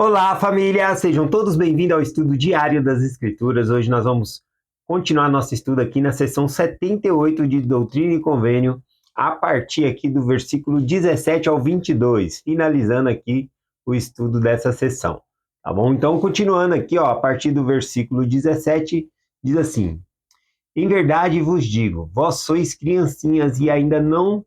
Olá, família! Sejam todos bem-vindos ao estudo diário das Escrituras. Hoje nós vamos continuar nosso estudo aqui na sessão 78 de Doutrina e Convênio, a partir aqui do versículo 17 ao 22, finalizando aqui o estudo dessa sessão, tá bom? Então, continuando aqui, a partir do versículo 17, diz assim: Em verdade vos digo, vós sois criancinhas e ainda não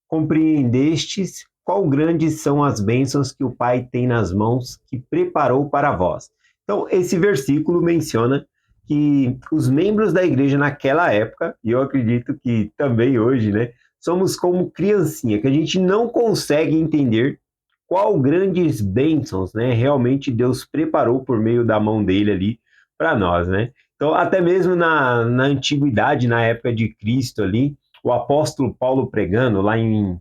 compreendestes quão grandes são as bênçãos que o Pai tem nas mãos, que preparou para vós. Então, esse versículo menciona que os membros da igreja naquela época, e eu acredito que também hoje, né, somos como criancinha, que a gente não consegue entender qual grandes bênçãos, né, realmente Deus preparou por meio da mão dele ali para nós, né? Então, até mesmo na antiguidade, na época de Cristo ali, o apóstolo Paulo pregando lá em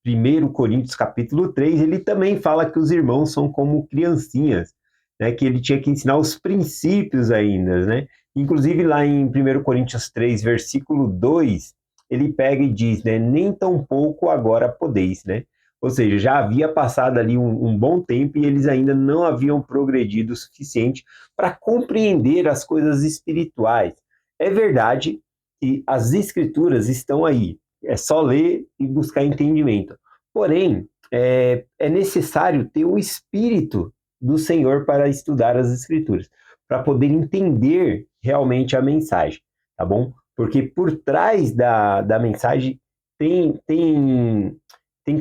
1 Coríntios capítulo 3, ele também fala que os irmãos são como criancinhas, né, que ele tinha que ensinar os princípios ainda, né? Inclusive lá em 1 Coríntios 3, versículo 2, ele pega e diz, né, nem tão pouco agora podeis, né? Ou seja, já havia passado ali um bom tempo e eles ainda não haviam progredido o suficiente para compreender as coisas espirituais. É verdade que as escrituras estão aí, é só ler e buscar entendimento. Porém, é necessário ter o Espírito do Senhor para estudar as Escrituras, para poder entender realmente a mensagem, tá bom? Porque por trás da mensagem tem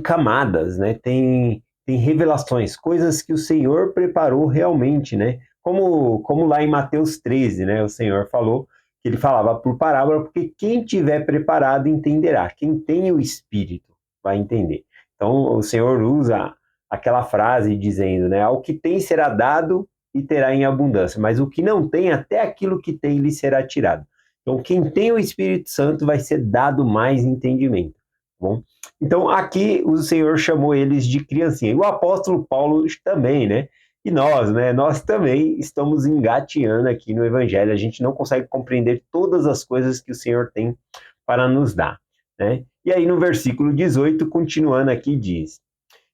camadas, né? Tem revelações, coisas que o Senhor preparou realmente, né? Como lá em Mateus 13, né? O Senhor falou que ele falava por parábola, porque quem tiver preparado entenderá, quem tem o Espírito vai entender. Então, o Senhor usa aquela frase dizendo, né, ao que tem será dado e terá em abundância, mas o que não tem, até aquilo que tem lhe será tirado. Então, quem tem o Espírito Santo vai ser dado mais entendimento, tá bom? Então, aqui o Senhor chamou eles de criancinha. E o apóstolo Paulo também, né? E nós, né? Nós também estamos engateando aqui no Evangelho. A gente não consegue compreender todas as coisas que o Senhor tem para nos dar, né? E aí no versículo 18, continuando aqui, diz: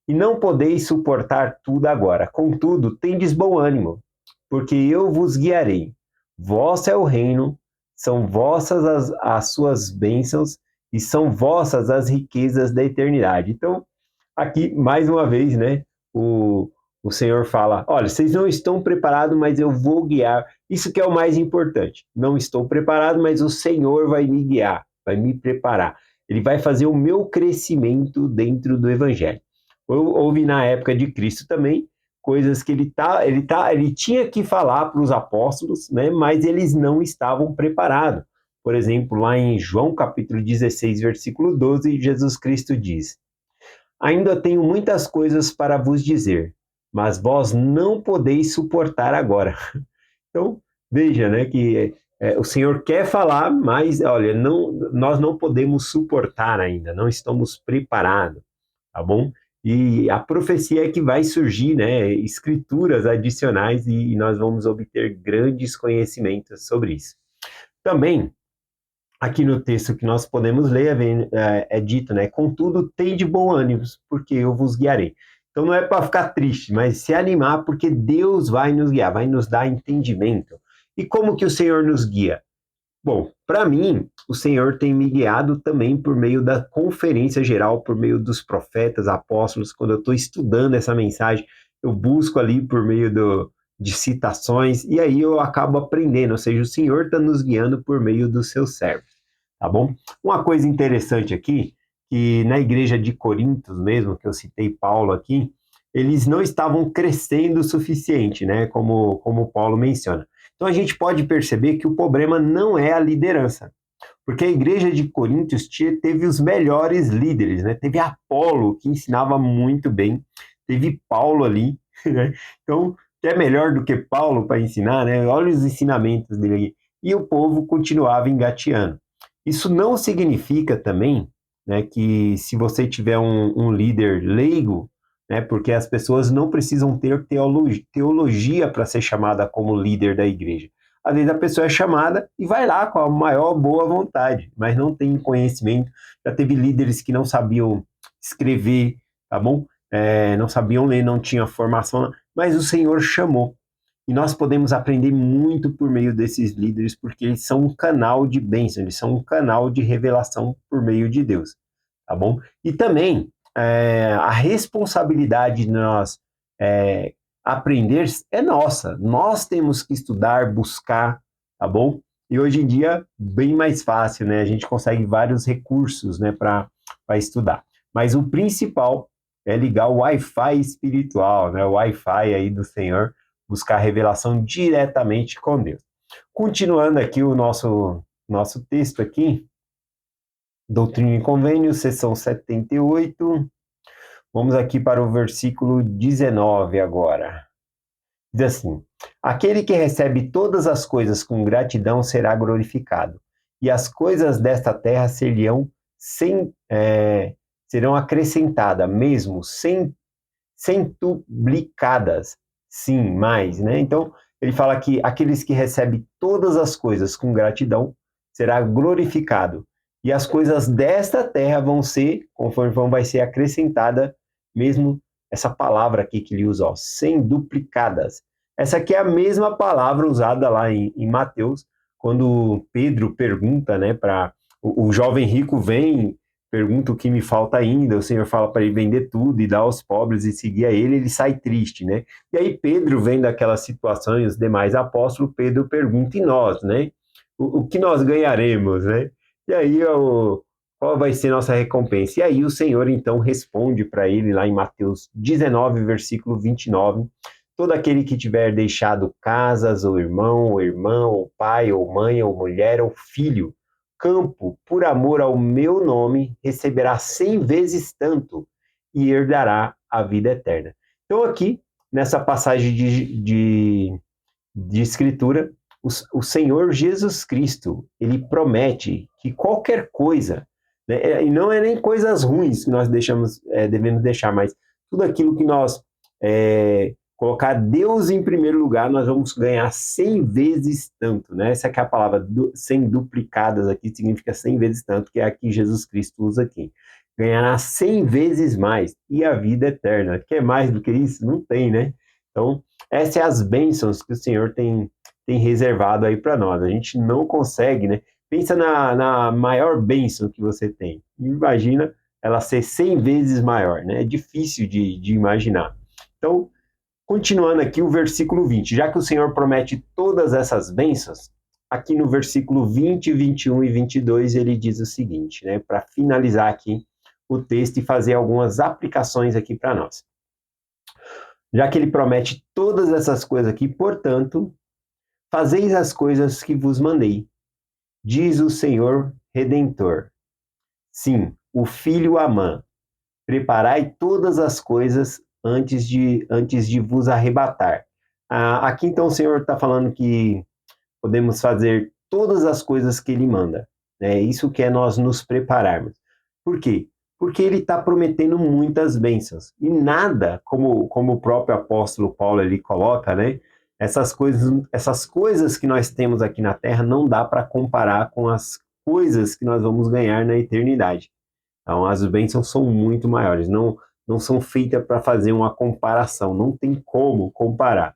E não podeis suportar tudo agora, contudo, tendes bom ânimo, porque eu vos guiarei. Vosso é o reino, são vossas as suas bênçãos, e são vossas as riquezas da eternidade. Então, aqui, mais uma vez, né, o Senhor fala, olha, vocês não estão preparados, mas eu vou guiar. Isso que é o mais importante. Não estou preparado, mas o Senhor vai me guiar, vai me preparar. Ele vai fazer o meu crescimento dentro do Evangelho. Houve na época de Cristo também coisas que ele tinha que falar para os apóstolos, né, mas eles não estavam preparados. Por exemplo, lá em João capítulo 16, versículo 12, Jesus Cristo diz: Ainda tenho muitas coisas para vos dizer, mas vós não podeis suportar agora. Então, veja, né, que o Senhor quer falar, mas, olha, nós não podemos suportar ainda, não estamos preparados, tá bom? E a profecia é que vai surgir, né, escrituras adicionais e nós vamos obter grandes conhecimentos sobre isso. Também, aqui no texto que nós podemos ler, é dito, né, contudo, tende bom ânimo, porque eu vos guiarei. Então não é para ficar triste, mas se animar, porque Deus vai nos guiar, vai nos dar entendimento. E como que o Senhor nos guia? Bom, para mim, o Senhor tem me guiado também por meio da conferência geral, por meio dos profetas, apóstolos. Quando eu estou estudando essa mensagem, eu busco ali por meio de citações, e aí eu acabo aprendendo, ou seja, o Senhor está nos guiando por meio dos seus servos, tá bom? Uma coisa interessante aqui, que na igreja de Corinto mesmo, que eu citei Paulo aqui, eles não estavam crescendo o suficiente, né, como Paulo menciona. Então a gente pode perceber que o problema não é a liderança, porque a igreja de Coríntios teve os melhores líderes, né? Teve Apolo, que ensinava muito bem, teve Paulo ali, né? Então, que é melhor do que Paulo para ensinar, né? Olha os ensinamentos dele. E o povo continuava engateando. Isso não significa também, né, que se você tiver um líder leigo, né, porque as pessoas não precisam ter teologia para ser chamada como líder da igreja. Às vezes a pessoa é chamada e vai lá com a maior boa vontade, mas não tem conhecimento. Já teve líderes que não sabiam escrever, tá bom? Não sabiam ler, não tinha formação, mas o Senhor chamou. E nós podemos aprender muito por meio desses líderes, porque eles são um canal de bênção, eles são um canal de revelação por meio de Deus, tá bom? E também a responsabilidade de nós aprender é nossa. Nós temos que estudar, buscar, tá bom? E hoje em dia, bem mais fácil, né? A gente consegue vários recursos, né, para estudar. Mas o principal é ligar o Wi-Fi espiritual, né? O Wi-Fi aí do Senhor, buscar revelação diretamente com Deus. Continuando aqui o nosso texto aqui, Doutrina e Convênio, seção 78. Vamos aqui para o versículo 19 agora. Diz assim: aquele que recebe todas as coisas com gratidão será glorificado, e as coisas desta terra serão acrescentadas, mesmo centuplicadas. Sim, mais, né? Então, ele fala que aqueles que recebem todas as coisas com gratidão será glorificado, e as coisas desta terra vão ser, conforme vai ser acrescentada, mesmo essa palavra aqui que ele usa, ó, duplicadas. Essa aqui é a mesma palavra usada lá em Mateus, quando Pedro pergunta, né, para o jovem rico vem, pergunta o que me falta ainda, o Senhor fala para ele vender tudo e dar aos pobres e seguir a ele sai triste, né? E aí Pedro, vendo aquela situação e os demais apóstolos, Pedro pergunta, e nós, né? O que nós ganharemos, né? E aí qual vai ser nossa recompensa? E aí o Senhor então responde para ele lá em Mateus 19, versículo 29, todo aquele que tiver deixado casas, ou irmão, ou irmã, ou pai, ou mãe, ou mulher, ou filho, campo, por amor ao meu nome, receberá 100 vezes tanto e herdará a vida eterna. Então aqui, nessa passagem de escritura, o Senhor Jesus Cristo, ele promete que qualquer coisa, né, e não é nem coisas ruins que nós devemos deixar, mas tudo aquilo que nós colocar Deus em primeiro lugar, nós vamos ganhar 100 vezes tanto, né? Essa aqui é a palavra 100 duplicadas aqui, significa 100 vezes tanto, que é aqui Jesus Cristo usa aqui. Ganhará 100 vezes mais e a vida eterna. Quer mais do que isso? Não tem, né? Então, essas são as bênçãos que o Senhor tem reservado aí para nós. A gente não consegue, né? Pensa na maior bênção que você tem. Imagina ela ser 100 vezes maior, né? É difícil de imaginar. Então, continuando aqui o versículo 20, já que o Senhor promete todas essas bênçãos, aqui no versículo 20, 21 e 22, ele diz o seguinte, né, para finalizar aqui o texto e fazer algumas aplicações aqui para nós. Já que ele promete todas essas coisas aqui, portanto, fazeis as coisas que vos mandei, diz o Senhor Redentor. Sim, o Filho Amã, preparai todas as coisas antes de vos arrebatar. Aqui então o Senhor está falando que podemos fazer todas as coisas que Ele manda. Né? Isso que é nós nos prepararmos. Por quê? Porque Ele está prometendo muitas bênçãos. E nada, como o próprio apóstolo Paulo ele coloca, né? Essas coisas que nós temos aqui na Terra não dá para comparar com as coisas que nós vamos ganhar na eternidade. Então, as bênçãos são muito maiores, não são feitas para fazer uma comparação, não tem como comparar,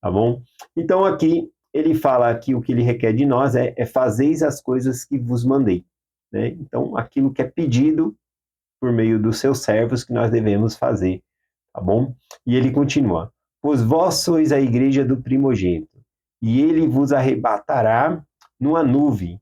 tá bom? Então, aqui, ele fala que o que ele requer de nós é fazeis as coisas que vos mandei, né? Então, aquilo que é pedido por meio dos seus servos que nós devemos fazer, tá bom? E ele continua, pois vós sois a igreja do primogênito, e ele vos arrebatará numa nuvem,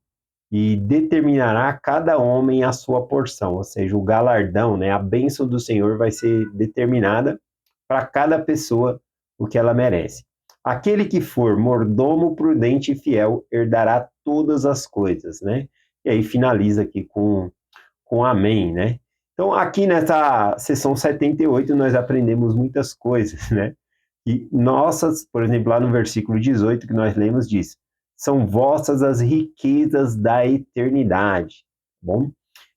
e determinará a cada homem a sua porção, ou seja, o galardão, né, a bênção do Senhor vai ser determinada para cada pessoa o que ela merece. Aquele que for mordomo, prudente e fiel herdará todas as coisas, né? E aí finaliza aqui com amém, né? Então, aqui nessa sessão 78, nós aprendemos muitas coisas, né? E nossas, por exemplo, lá no versículo 18 que nós lemos, diz: são vossas as riquezas da eternidade, tá bom?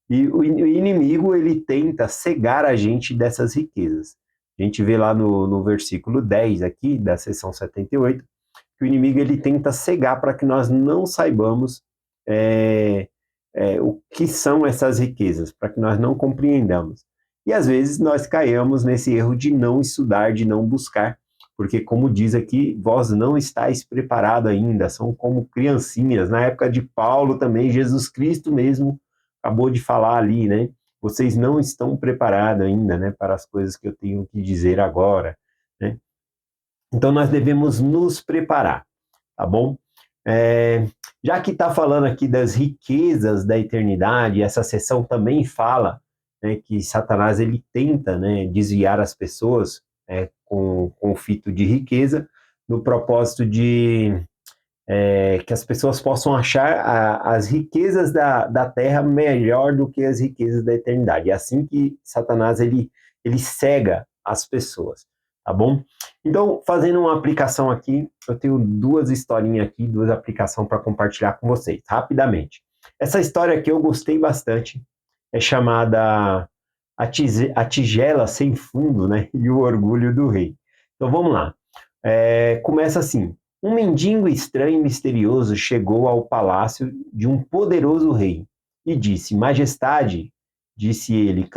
E o inimigo, ele tenta cegar a gente dessas riquezas. A gente vê lá no versículo 10 aqui, da seção 78, que o inimigo, ele tenta cegar para que nós não saibamos o que são essas riquezas, para que nós não compreendamos. E às vezes nós caiamos nesse erro de não estudar, de não buscar, porque como diz aqui, vós não estáis preparados ainda, são como criancinhas. Na época de Paulo também, Jesus Cristo mesmo acabou de falar ali, né? Vocês não estão preparados ainda, né, para as coisas que eu tenho que dizer agora, né? Então nós devemos nos preparar, tá bom? É, já que está falando aqui das riquezas da eternidade, essa sessão também fala, né, que Satanás ele tenta, né, desviar as pessoas com o fito de riqueza, no propósito de que as pessoas possam achar as riquezas da terra melhor do que as riquezas da eternidade. É assim que Satanás ele cega as pessoas, tá bom? Então, fazendo uma aplicação aqui, eu tenho duas historinhas aqui, duas aplicações para compartilhar com vocês, rapidamente. Essa história aqui eu gostei bastante, é chamada A Tigela Sem Fundo, né? E o Orgulho do Rei. Então, vamos lá. Começa assim. Um mendigo estranho e misterioso chegou ao palácio de um poderoso rei e disse: Majestade, disse ele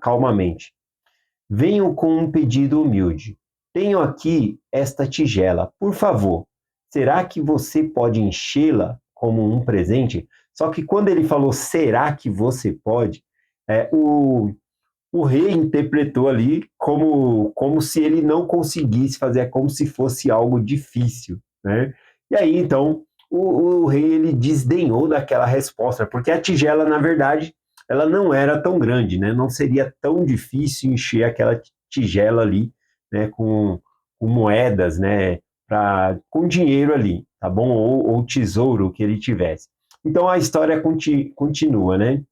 calmamente, venho com um pedido humilde. Tenho aqui esta tigela. Por favor, será que você pode enchê-la como um presente? Só que quando ele falou, será que você pode? É, o, o rei interpretou ali como se ele não conseguisse fazer, como se fosse algo difícil, né? E aí, então, o rei, ele desdenhou daquela resposta, porque a tigela, na verdade, ela não era tão grande, né? Não seria tão difícil encher aquela tigela ali, né? Com moedas, né? Com dinheiro ali, tá bom? Ou tesouro que ele tivesse. Então, a história continua, né?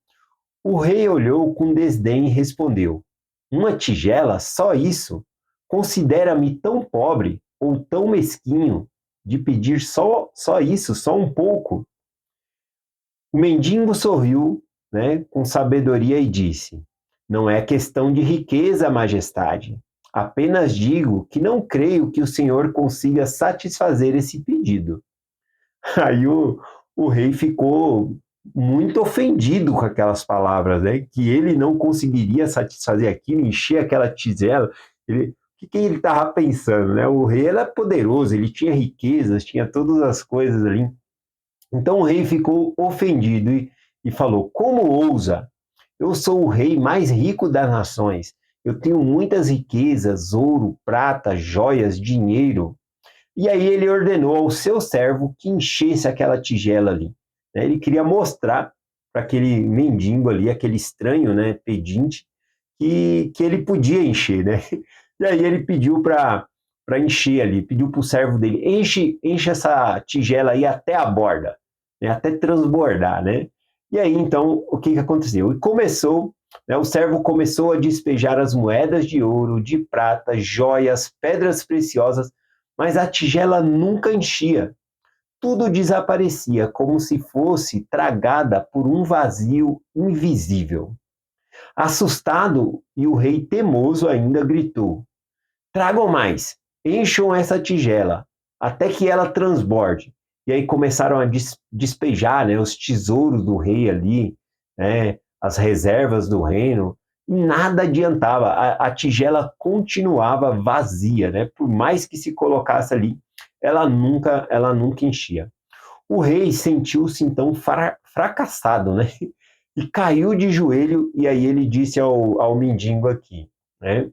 O rei olhou com desdém e respondeu: Uma tigela, só isso? Considera-me tão pobre ou tão mesquinho de pedir só isso, só um pouco? O mendigo sorriu, né, com sabedoria e disse: Não é questão de riqueza, majestade. Apenas digo que não creio que o senhor consiga satisfazer esse pedido. Aí o rei ficou muito ofendido com aquelas palavras, né? Que ele não conseguiria satisfazer aquilo, encher aquela tigela. O que ele estava pensando, né? O rei era poderoso, ele tinha riquezas, tinha todas as coisas ali. Então o rei ficou ofendido e falou: Como ousa? Eu sou o rei mais rico das nações. Eu tenho muitas riquezas, ouro, prata, joias, dinheiro. E aí ele ordenou ao seu servo que enchesse aquela tigela ali, né? Ele queria mostrar para aquele mendigo ali, aquele estranho, né, pedinte, que ele podia encher, né? E aí ele pediu para encher ali, pediu para o servo dele, enche essa tigela aí até a borda, né, até transbordar, né? E aí então o que aconteceu? E começou, né, o servo começou a despejar as moedas de ouro, de prata, joias, pedras preciosas, mas a tigela nunca enchia. Tudo desaparecia, como se fosse tragada por um vazio invisível. Assustado, e o rei temoso ainda gritou: Tragam mais, encham essa tigela, até que ela transborde. E aí começaram a despejar, né, os tesouros do rei ali, né, as reservas do reino, e nada adiantava, a tigela continuava vazia, né, por mais que se colocasse ali, ela nunca enchia. O rei sentiu-se então fracassado, né, e caiu de joelho, e aí ele disse ao mendigo aqui, né,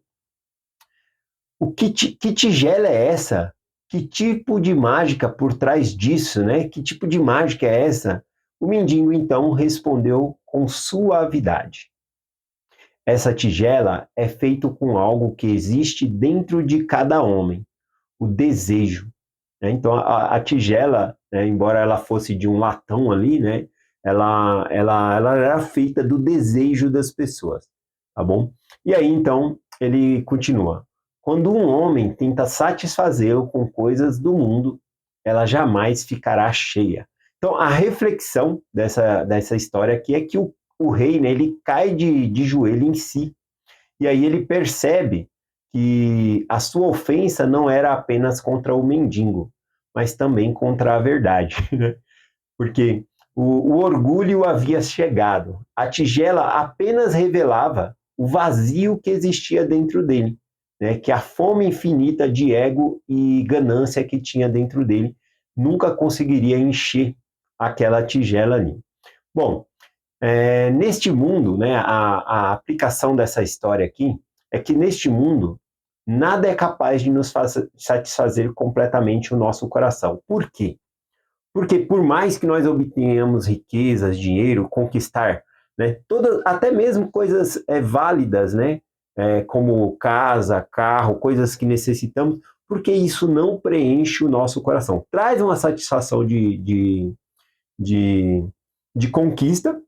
que tigela é essa? Que tipo de mágica por trás disso, né? Que tipo de mágica é essa? O mendigo então respondeu com suavidade: Essa tigela é feita com algo que existe dentro de cada homem, o desejo, né? Então a tigela, né, embora ela fosse de um latão ali, né? Ela era feita do desejo das pessoas, tá bom? E aí então ele continua: quando um homem tenta satisfazê-lo com coisas do mundo, ela jamais ficará cheia. Então a reflexão dessa história aqui é que o rei, né, ele cai de joelho em si, e aí ele percebe que a sua ofensa não era apenas contra o mendigo, mas também contra a verdade, né? Porque o orgulho havia chegado. A tigela apenas revelava o vazio que existia dentro dele. né, que a fome infinita de ego e ganância que tinha dentro dele nunca conseguiria encher aquela tigela ali. Bom, neste mundo, né, a aplicação dessa história aqui é que neste mundo nada é capaz de nos satisfazer completamente o nosso coração. Por quê? Porque por mais que nós obtenhamos riquezas, dinheiro, conquistar, né, até mesmo coisas válidas, né, como casa, carro, coisas que necessitamos, porque isso não preenche o nosso coração. Traz uma satisfação de, de conquista,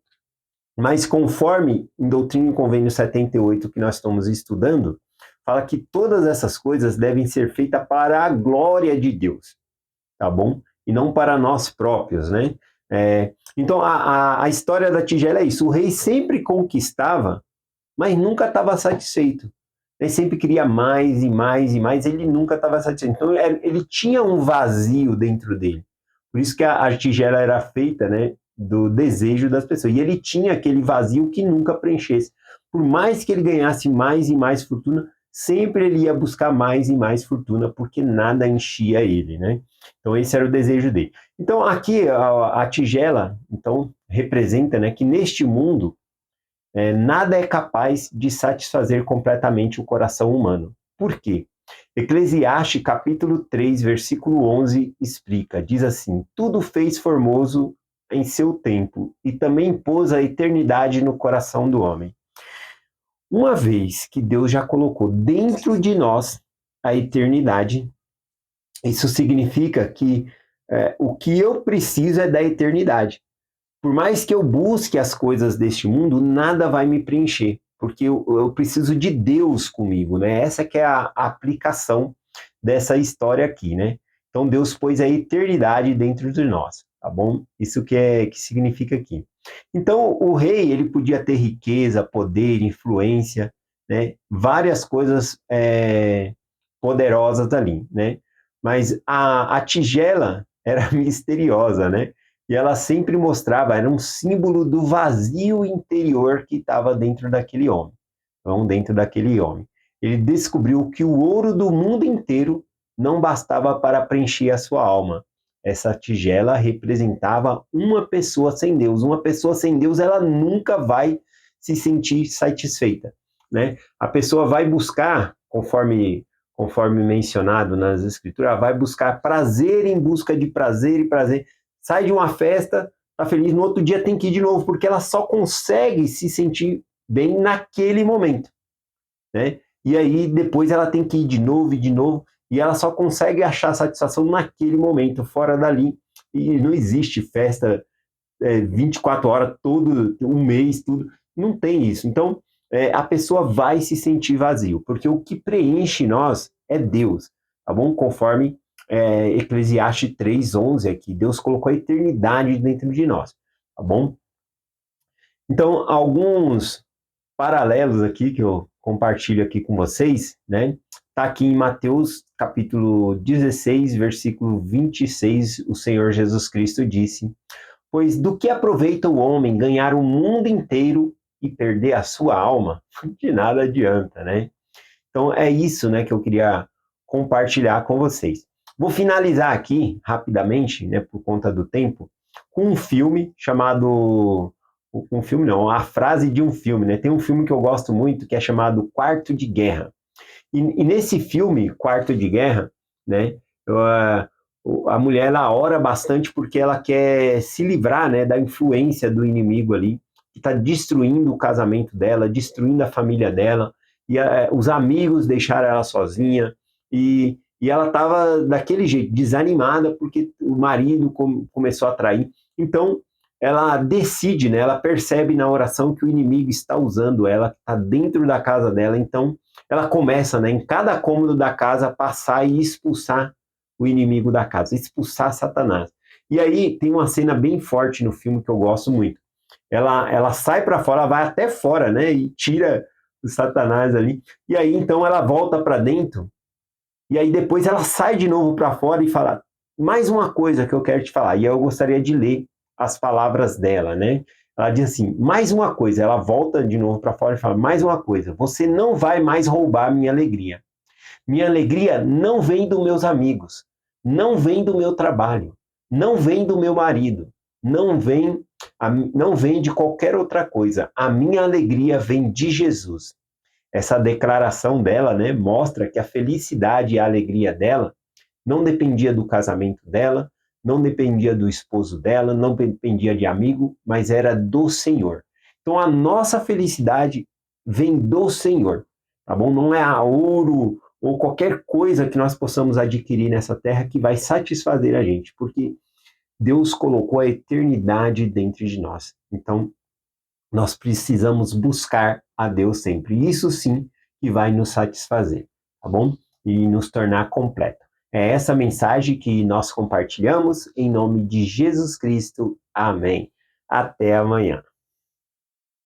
mas conforme em Doutrina e Convênio 78 que nós estamos estudando, fala que todas essas coisas devem ser feitas para a glória de Deus, tá bom? E não para nós próprios, né? Então, a história da tigela é isso. O rei sempre conquistava, mas nunca estava satisfeito. Ele sempre queria mais e mais e mais, ele nunca estava satisfeito. Então, ele tinha um vazio dentro dele. Por isso que a tigela era feita, né, do desejo das pessoas. E ele tinha aquele vazio que nunca preenchesse. Por mais que ele ganhasse mais e mais fortuna, sempre ele ia buscar mais e mais fortuna, porque nada enchia ele, né? Então, esse era o desejo dele. Então, aqui, a tigela, então, representa, né, que neste mundo, nada é capaz de satisfazer completamente o coração humano. Por quê? Eclesiastes, capítulo 3, versículo 11, explica, diz assim, tudo fez formoso em seu tempo, e também pôs a eternidade no coração do homem. Uma vez que Deus já colocou dentro de nós a eternidade, isso significa que o que eu preciso é da eternidade. Por mais que eu busque as coisas deste mundo, nada vai me preencher, porque eu preciso de Deus comigo, né? Essa que é a aplicação dessa história aqui, né? Então Deus pôs a eternidade dentro de nós, tá bom? Isso que significa aqui. Então o rei, ele podia ter riqueza, poder, influência, né? Várias coisas poderosas ali, né? Mas a tigela era misteriosa, né? E ela sempre mostrava, era um símbolo do vazio interior que estava dentro daquele homem. Então, dentro daquele homem. Ele descobriu que o ouro do mundo inteiro não bastava para preencher a sua alma. Essa tigela representava uma pessoa sem Deus. Uma pessoa sem Deus, ela nunca vai se sentir satisfeita, né? A pessoa vai buscar, conforme mencionado nas escrituras, vai buscar prazer em busca de prazer e prazer. Sai de uma festa, tá feliz, no outro dia tem que ir de novo, porque ela só consegue se sentir bem naquele momento, né? E aí depois ela tem que ir de novo e de novo, e ela só consegue achar satisfação naquele momento, fora dali. E não existe festa 24 horas, todo um mês, tudo. Não tem isso. Então, a pessoa vai se sentir vazio, porque o que preenche nós é Deus, tá bom? Conforme Eclesiastes 3:11 aqui, Deus colocou a eternidade dentro de nós, tá bom? Então, alguns paralelos aqui que eu compartilho aqui com vocês, né? Tá aqui em Mateus capítulo 16, versículo 26, o Senhor Jesus Cristo disse: pois do que aproveita o homem ganhar o mundo inteiro e perder a sua alma? De nada adianta, né? Então é isso, né, que eu queria compartilhar com vocês. Vou finalizar aqui rapidamente, né, por conta do tempo, com um filme chamado, um filme não, a frase de um filme, né? Tem um filme que eu gosto muito que é chamado Quarto de Guerra. E nesse filme, Quarto de Guerra, né, a mulher ela ora bastante porque ela quer se livrar, né, da influência do inimigo ali, que está destruindo o casamento dela, destruindo a família dela, e os amigos deixaram ela sozinha, e ela estava daquele jeito, desanimada, porque o marido começou a trair. Então, ela decide, né, ela percebe na oração que o inimigo está usando ela, que está dentro da casa dela, então ela começa, né, em cada cômodo da casa, passar e expulsar o inimigo da casa, expulsar Satanás. E aí tem uma cena bem forte no filme que eu gosto muito. Ela sai para fora, ela vai até fora, né, e tira o Satanás ali. E aí então ela volta para dentro. E aí depois ela sai de novo para fora e fala: mais uma coisa que eu quero te falar. E eu gostaria de ler as palavras dela, né? Ela diz assim: mais uma coisa. Ela volta de novo para fora e fala: mais uma coisa. Você não vai mais roubar a minha alegria. Minha alegria não vem dos meus amigos, não vem do meu trabalho, não vem do meu marido, não vem de qualquer outra coisa. A minha alegria vem de Jesus. Essa declaração dela, né, mostra que a felicidade e a alegria dela não dependia do casamento dela, não dependia do esposo dela, não dependia de amigo, mas era do Senhor. Então a nossa felicidade vem do Senhor, tá bom? Não é a ouro ou qualquer coisa que nós possamos adquirir nessa terra que vai satisfazer a gente, porque Deus colocou a eternidade dentro de nós. Então, nós precisamos buscar a Deus sempre. Isso sim que vai nos satisfazer, tá bom? E nos tornar completo. É essa mensagem que nós compartilhamos em nome de Jesus Cristo. Amém. Até amanhã.